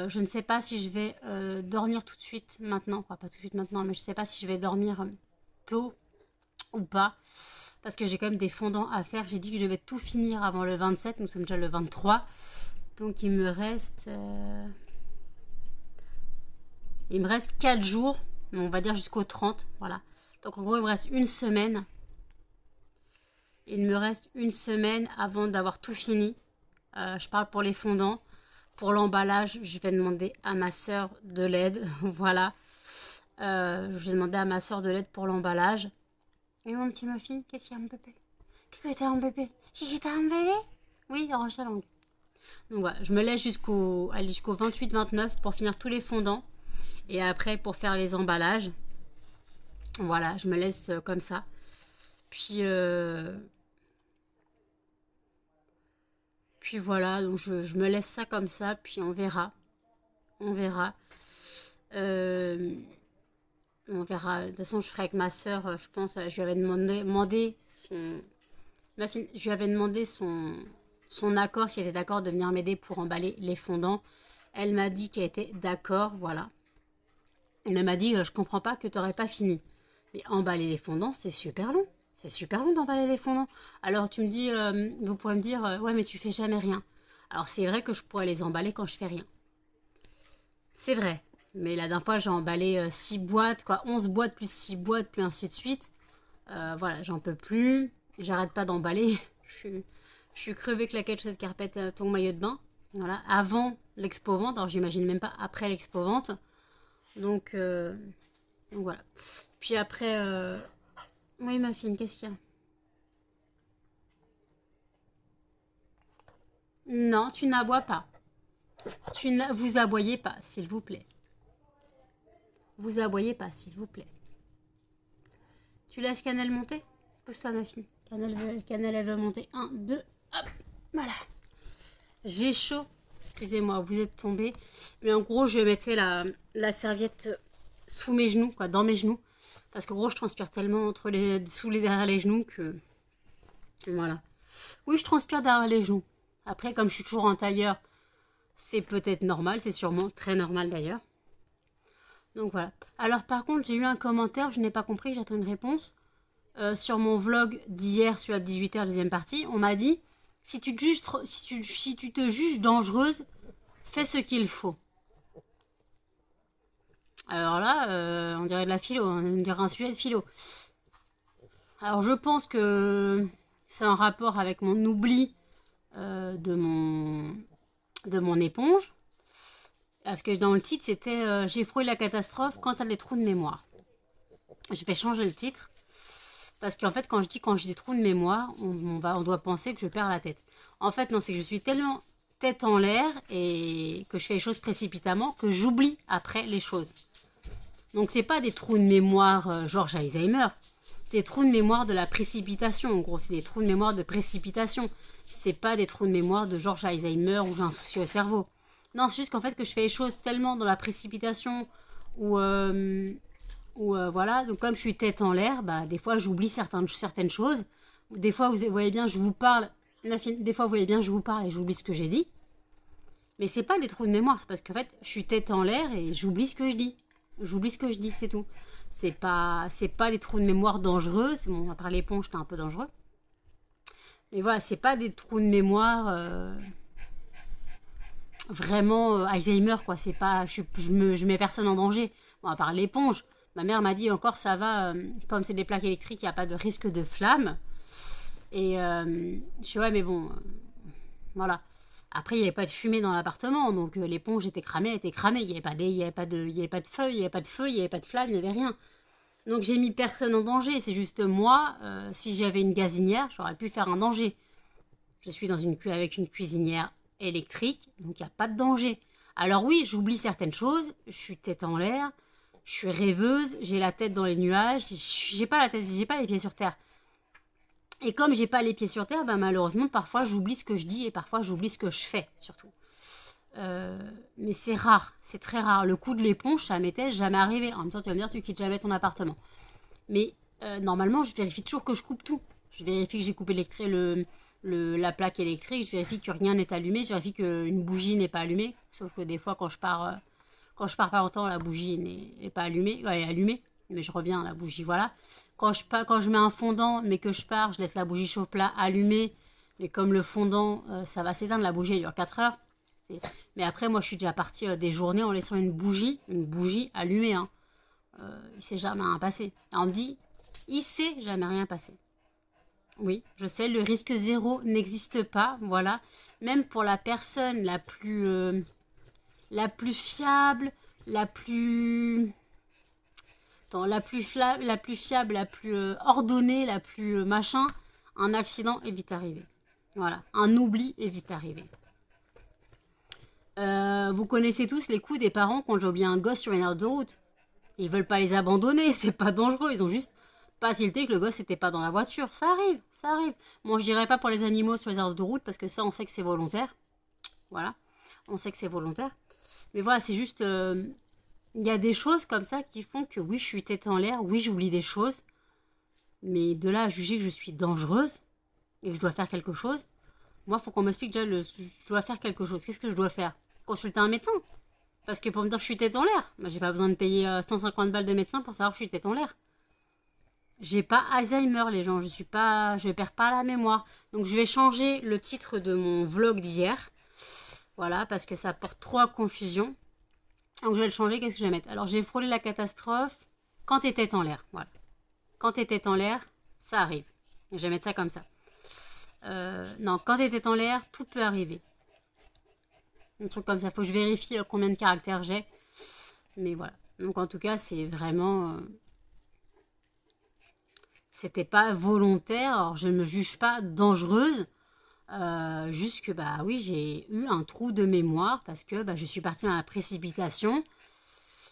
Je ne sais pas si je vais dormir tout de suite maintenant. Enfin, pas tout de suite maintenant, mais je ne sais pas si je vais dormir tôt ou pas. Parce que j'ai quand même des fondants à faire. J'ai dit que je vais tout finir avant le 27. Nous sommes déjà le 23. Donc il me reste 4 jours. On va dire jusqu'au 30. Voilà. Donc en gros, il me reste une semaine. Il me reste une semaine avant d'avoir tout fini. Je parle pour les fondants. Pour l'emballage, je vais demander à ma soeur de l'aide. Voilà. Je vais demander à ma soeur de l'aide pour l'emballage. Et mon petit muffin, qu'est-ce qu'il y a, mon bébé? Qu'est-ce que t'as, mon bébé? Qu'est-ce que t'as, mon bébé? Oui, arrache la langue. Donc voilà, je me laisse jusqu'au 28-29 pour finir tous les fondants. Et après, pour faire les emballages. Voilà, je me laisse comme ça. Puis voilà, donc je me laisse ça comme ça, puis on verra. On verra. On verra. De toute façon, je ferai avec ma soeur, je pense. Je lui avais demandé son accord, si elle était d'accord de venir m'aider pour emballer les fondants. Elle m'a dit qu'elle était d'accord, voilà. Elle m'a dit, je comprends pas que tu n'aurais pas fini. Mais emballer les fondants, c'est super long. C'est super long d'emballer les fondants. Alors tu me dis, vous pourrez me dire, ouais mais tu fais jamais rien. Alors c'est vrai que je pourrais les emballer quand je fais rien. C'est vrai. Mais la dernière fois j'ai emballé 6 boîtes, quoi, 11 boîtes plus 6 boîtes, plus ainsi de suite. Voilà, j'en peux plus. J'arrête pas d'emballer. Je suis crevée que la cette carpette ton maillot de bain. Voilà, avant l'expo-vente. Alors j'imagine même pas après l'expo-vente. Donc voilà. Puis après... Oui, ma fille, qu'est-ce qu'il y a? Non, tu n'aboies pas. Vous aboyez pas, s'il vous plaît. Vous aboyez pas, s'il vous plaît. Tu laisses Cannelle monter? Pousse-toi, ma fille. Cannelle, elle veut monter. 1, 2, hop. Voilà. J'ai chaud. Excusez-moi, vous êtes tombé. Mais en gros, je mettais la serviette sous mes genoux, quoi, dans mes genoux. Parce que gros, je transpire tellement derrière les genoux que... Voilà. Oui, je transpire derrière les genoux. Après, comme je suis toujours en tailleur, c'est peut-être normal. C'est sûrement très normal d'ailleurs. Donc voilà. Alors par contre, j'ai eu un commentaire, je n'ai pas compris, j'attends une réponse. Sur mon vlog d'hier, sur la 18h, deuxième partie, on m'a dit, si tu te juges dangereuse, fais ce qu'il faut. Alors là, on dirait de la philo, on dirait un sujet de philo. Alors je pense que c'est un rapport avec mon oubli de mon éponge. Parce que dans le titre, c'était j'ai frôlé la catastrophe quand t'as des trous de mémoire. Je vais changer le titre. Parce qu'en fait, quand j'ai des trous de mémoire, on doit penser que je perds la tête. En fait, non, c'est que je suis tellement tête en l'air et que je fais les choses précipitamment que j'oublie après les choses. Donc c'est pas des trous de mémoire Georges Alzheimer, c'est des trous de mémoire de la précipitation. En gros, c'est des trous de mémoire de précipitation. C'est pas des trous de mémoire de Georges Alzheimer où j'ai un souci au cerveau. Non, c'est juste qu'en fait que je fais les choses tellement dans la précipitation ou voilà. Donc comme je suis tête en l'air, bah des fois j'oublie certaines choses. Des fois vous voyez bien, je vous parle. Des fois vous voyez bien, je vous parle et j'oublie ce que j'ai dit. Mais c'est pas des trous de mémoire, c'est parce qu'en fait je suis tête en l'air et j'oublie ce que je dis. J'oublie ce que je dis, c'est tout. C'est pas des trous de mémoire dangereux. C'est bon, à part l'éponge, c'était un peu dangereux. Mais voilà, c'est pas des trous de mémoire vraiment Alzheimer, quoi. C'est pas, je mets personne en danger. Bon, à part l'éponge. Ma mère m'a dit encore, ça va, comme c'est des plaques électriques, il n'y a pas de risque de flamme. Et je suis ouais, mais bon, voilà. Après, il n'y avait pas de fumée dans l'appartement, donc l'éponge était cramée, elle était cramée. Il n'y avait pas de feu, il n'y avait pas de flamme, il n'y avait rien. Donc j'ai mis personne en danger. C'est juste moi, si j'avais une gazinière, j'aurais pu faire un danger. Je suis avec une cuisinière électrique, donc il n'y a pas de danger. Alors oui, j'oublie certaines choses, je suis tête en l'air, je suis rêveuse, j'ai la tête dans les nuages, j'ai pas les pieds sur terre. Et comme j'ai pas les pieds sur terre, bah malheureusement, parfois j'oublie ce que je dis et parfois j'oublie ce que je fais, surtout. Mais c'est rare, c'est très rare. Le coup de l'éponge, ça m'était jamais arrivé. En même temps, tu vas me dire, tu quittes jamais ton appartement. Mais normalement, je vérifie toujours que je coupe tout. Je vérifie que j'ai coupé la plaque électrique, je vérifie que rien n'est allumé, je vérifie qu'une bougie n'est pas allumée. Sauf que des fois, quand je pars pas longtemps, la bougie n'est pas allumée. Ouais, elle est allumée, mais je reviens, la bougie, voilà. Quand je mets un fondant, mais que je pars, je laisse la bougie chauffe-plat allumée. Mais comme le fondant, ça va s'éteindre, la bougie, elle dure 4 heures. Mais après, moi, je suis déjà partie des journées en laissant une bougie allumée. Hein. Il s'est jamais rien passé. Et on me dit, il s'est jamais rien passé. Oui, je sais, le risque zéro n'existe pas, voilà. Même pour la personne la plus fiable, la plus fiable, la plus ordonnée, la plus machin, un accident est vite arrivé. Voilà, un oubli est vite arrivé. Vous connaissez tous les coups des parents quand j'ai oublié un gosse sur une aire de route. Ils veulent pas les abandonner, c'est pas dangereux, ils ont juste pas tilté que le gosse n'était pas dans la voiture. Ça arrive, ça arrive. Bon, je dirais pas pour les animaux sur les aires de route parce que ça, on sait que c'est volontaire. Voilà, on sait que c'est volontaire. Mais voilà, c'est juste... Il y a des choses comme ça qui font que oui, je suis tête en l'air, oui, j'oublie des choses. Mais de là à juger que je suis dangereuse et que je dois faire quelque chose, moi, il faut qu'on m'explique déjà, je dois faire quelque chose. Qu'est-ce que je dois faire? Consulter un médecin. Parce que pour me dire que je suis tête en l'air, j'ai pas besoin de payer 150 balles de médecin pour savoir que je suis tête en l'air. J'ai pas Alzheimer, les gens, je perds pas la mémoire. Donc je vais changer le titre de mon vlog d'hier. Voilà, parce que ça porte trop à confusion. Donc je vais le changer, qu'est-ce que je vais mettre? Alors j'ai frôlé la catastrophe quand t'es tête en l'air. Voilà. Quand t'es tête en l'air, ça arrive. Je vais mettre ça comme ça. Non, quand t'es tête en l'air, tout peut arriver. Un truc comme ça, faut que je vérifie combien de caractères j'ai. Mais voilà. Donc en tout cas, c'est vraiment... C'était pas volontaire, alors je ne me juge pas dangereuse. Juste que bah oui, j'ai eu un trou de mémoire parce que bah, je suis partie dans la précipitation.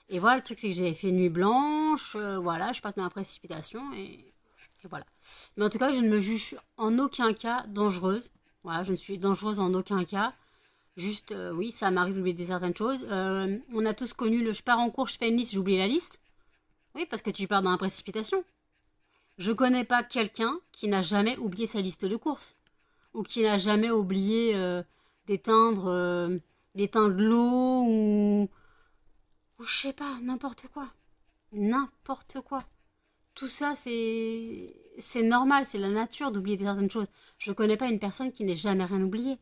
Et voilà, le truc c'est que j'ai fait nuit blanche, voilà, je suis partie dans la précipitation et voilà. Mais en tout cas, je ne me juge en aucun cas dangereuse. Voilà, je ne suis dangereuse en aucun cas. Juste, oui, ça m'arrive d'oublier certaines choses. On a tous connu le je pars en cours, je fais une liste, j'oublie la liste. Oui, parce que tu pars dans la précipitation. Je connais pas quelqu'un qui n'a jamais oublié sa liste de courses. Ou qui n'a jamais oublié d'éteindre l'eau ou je sais pas, n'importe quoi. N'importe quoi. Tout ça, c'est normal, c'est la nature d'oublier certaines choses. Je connais pas une personne qui n'ait jamais rien oublié.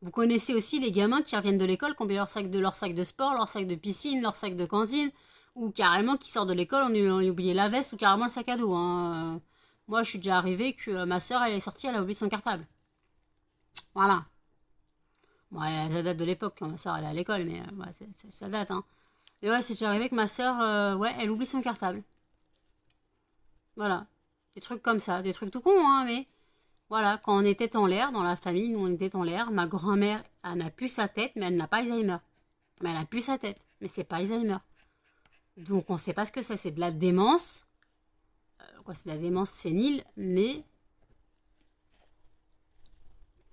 Vous connaissez aussi les gamins qui reviennent de l'école, qui ont oublié leur sac de sport, leur sac de piscine, leur sac de cantine, ou carrément qui sortent de l'école, on a oublié la veste ou carrément le sac à dos. Hein. Moi, je suis déjà arrivée que ma soeur, elle est sortie, elle a oublié son cartable. Voilà. Bon, ça date de l'époque quand ma soeur elle est à l'école, mais ouais, ça date. Hein. Mais ouais, c'est déjà arrivé que ma soeur, ouais, elle oublie son cartable. Voilà. Des trucs comme ça, des trucs tout cons, hein, mais... Voilà, quand on était en l'air, dans la famille, nous on était en l'air, ma grand-mère, elle n'a plus sa tête, mais elle n'a pas Alzheimer. Mais elle a plus sa tête, mais c'est pas Alzheimer. Donc on sait pas ce que c'est de la démence. C'est de la démence sénile, mais...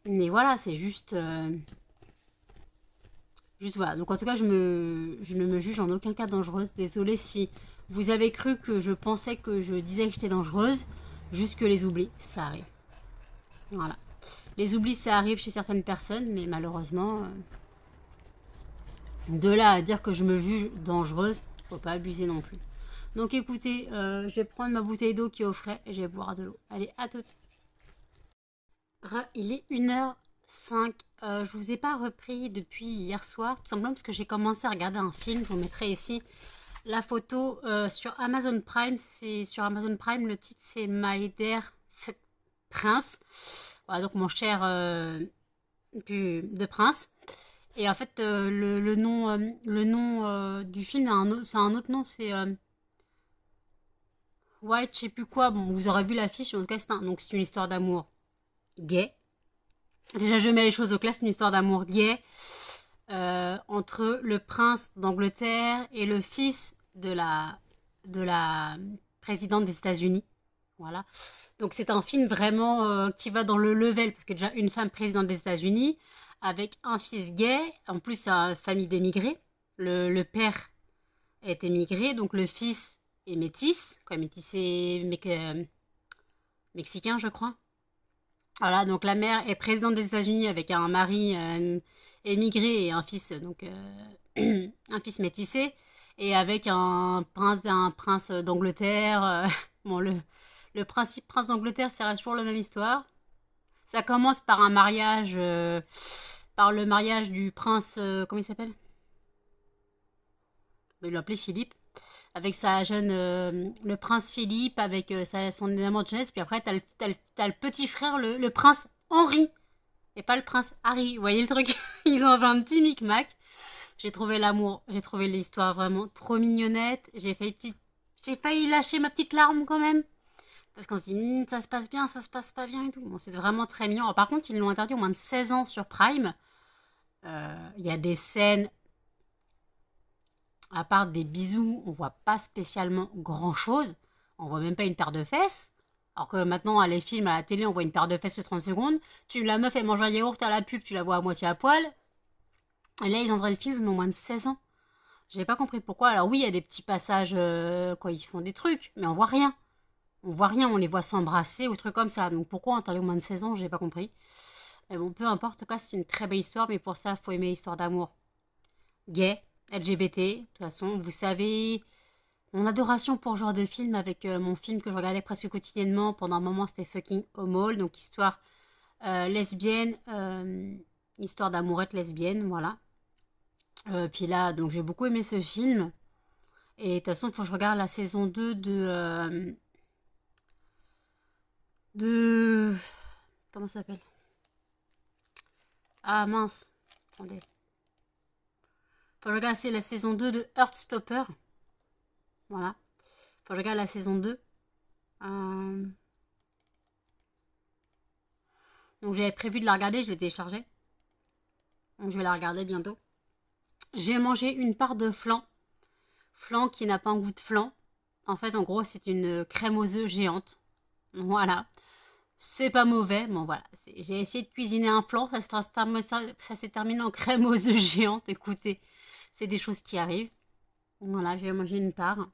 Mais voilà, c'est juste... Juste voilà. Donc en tout cas, je ne me juge en aucun cas dangereuse. Désolée si vous avez cru que je pensais que je disais que j'étais dangereuse. Juste que les oublis, ça arrive. Voilà. Les oublis, ça arrive chez certaines personnes, mais malheureusement, de là à dire que je me juge dangereuse, faut pas abuser non plus. Donc écoutez, je vais prendre ma bouteille d'eau qui est au frais et je vais boire de l'eau. Allez, à toutes. Il est 1h05. Je vous ai pas repris depuis hier soir, tout simplement parce que j'ai commencé à regarder un film. Je vous mettrai ici la photo sur Amazon Prime. C'est sur Amazon Prime, le titre c'est My Dear Prince. Voilà, donc mon cher de prince. Et en fait, le nom du film, c'est un autre nom, c'est White, je sais plus quoi. Bon, vous aurez vu l'affiche, en tout cas, c'est une histoire d'amour gay. Déjà, je mets les choses au clair, c'est une histoire d'amour gay entre le prince d'Angleterre et le fils de la présidente des États-Unis. Voilà. Donc c'est un film vraiment qui va dans le level, parce qu'il y a déjà une femme présidente des États-Unis, avec un fils gay, en plus une famille d'émigrés. Le père est émigré, donc le fils est métisse, quoi, métissé mexicain, je crois. Voilà, donc la mère est présidente des États-Unis avec un mari émigré et un fils, donc un fils métissé, et avec un prince d'Angleterre. Bon, le principe prince d'Angleterre, ça reste toujours la même histoire. Ça commence par un mariage, par le mariage du prince, comment il s'appelle? Il l'appelait Philippe, avec sa jeune, le prince Philippe, avec son amant de jeunesse, puis après t'as le petit frère, le prince Henri, et pas le prince Harry. Vous voyez le truc? Ils ont fait un petit micmac. J'ai trouvé l'amour, j'ai trouvé l'histoire vraiment trop mignonnette. J'ai failli lâcher ma petite larme quand même. Parce qu'on se dit, ça se passe bien, ça se passe pas bien et tout. Bon, c'est vraiment très mignon. Alors, par contre, ils l'ont interdit au moins de 16 ans sur Prime. Il y a des scènes, à part des bisous, on voit pas spécialement grand chose. On voit même pas une paire de fesses. Alors que maintenant, à les films, à la télé, on voit une paire de fesses de 30 secondes. La meuf, elle mange un yaourt à la pub, tu la vois à moitié à poil. Et là, ils ont le film, mais au moins de 16 ans. J'ai pas compris pourquoi. Alors oui, il y a des petits passages, quand ils font des trucs, mais on voit rien. On voit rien, on les voit s'embrasser ou trucs comme ça. Donc pourquoi interdire au moins de 16 ans, j'ai pas compris. Mais bon, peu importe, en tout cas, c'est une très belle histoire, mais pour ça, il faut aimer l'histoire d'amour gay, LGBT. De toute façon, vous savez, mon adoration pour ce genre de film avec mon film que je regardais presque quotidiennement pendant un moment, c'était Fucking Homo, donc histoire lesbienne, histoire d'amourette lesbienne, voilà. Puis là, donc j'ai beaucoup aimé ce film. Et de toute façon, il faut que je regarde la saison 2 de... Comment ça s'appelle? Ah mince, attendez. Faut que je regarde, c'est la saison 2 de Heartstopper. Voilà. Faut que je regarde la saison 2. Donc j'avais prévu de la regarder, je l'ai téléchargée. Donc je vais la regarder bientôt. J'ai mangé une part de flan. Flan qui n'a pas un goût de flan. En fait, en gros, c'est une crème aux œufs géante. Voilà. C'est pas mauvais. Bon, voilà. J'ai essayé de cuisiner un flan. Ça s'est terminé en crème aux œufs géante. Écoutez, c'est des choses qui arrivent. Voilà, j'ai mangé une part.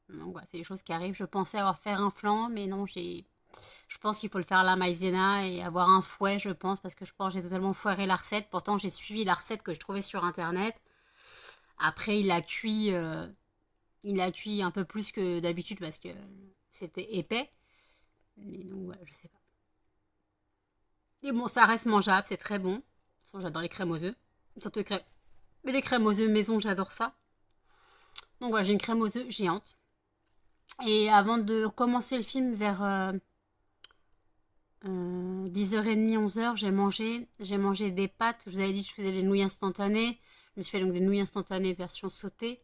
Donc, voilà, c'est des choses qui arrivent. Je pensais avoir fait un flan, mais non, je pense qu'il faut le faire à la maïzena et avoir un fouet, je pense, parce que je pense que j'ai totalement foiré la recette. Pourtant, j'ai suivi la recette que je trouvais sur Internet. Après, il a cuit un peu plus que d'habitude parce que c'était épais. Mais donc, voilà, je sais pas. Et bon, ça reste mangeable, c'est très bon. De toute façon, j'adore les crèmes aux œufs. Surtout les crèmes. Mais les crèmes aux œufs maison, j'adore ça. Donc voilà, j'ai une crème aux œufs géante. Et avant de commencer le film vers 10h30, 11h, j'ai mangé des pâtes. Je vous avais dit que je faisais des nouilles instantanées. Je me suis fait donc des nouilles instantanées version sautée.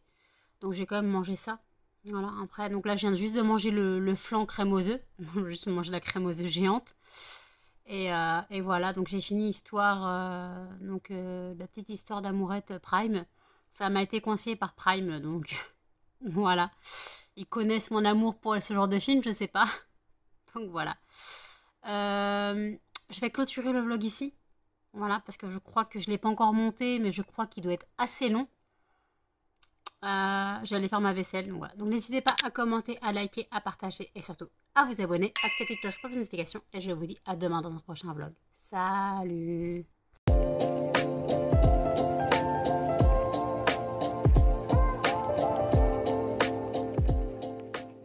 Donc j'ai quand même mangé ça. Voilà, après, donc là je viens juste de manger le flan crème aux œufs. Juste de manger la crème aux œufs géante. Et voilà, donc j'ai fini l'histoire, la petite histoire d'amourette Prime. Ça m'a été conseillé par Prime, donc voilà. Ils connaissent mon amour pour ce genre de film, je sais pas. Donc voilà. Je vais clôturer le vlog ici. Voilà, parce que je crois que je ne l'ai pas encore monté, mais je crois qu'il doit être assez long. Je vais aller faire ma vaisselle. Donc voilà. Donc n'hésitez pas à commenter, à liker, à partager et surtout à vous abonner, activer la cloche pour plus de notifications. Et je vous dis à demain dans un prochain vlog. Salut!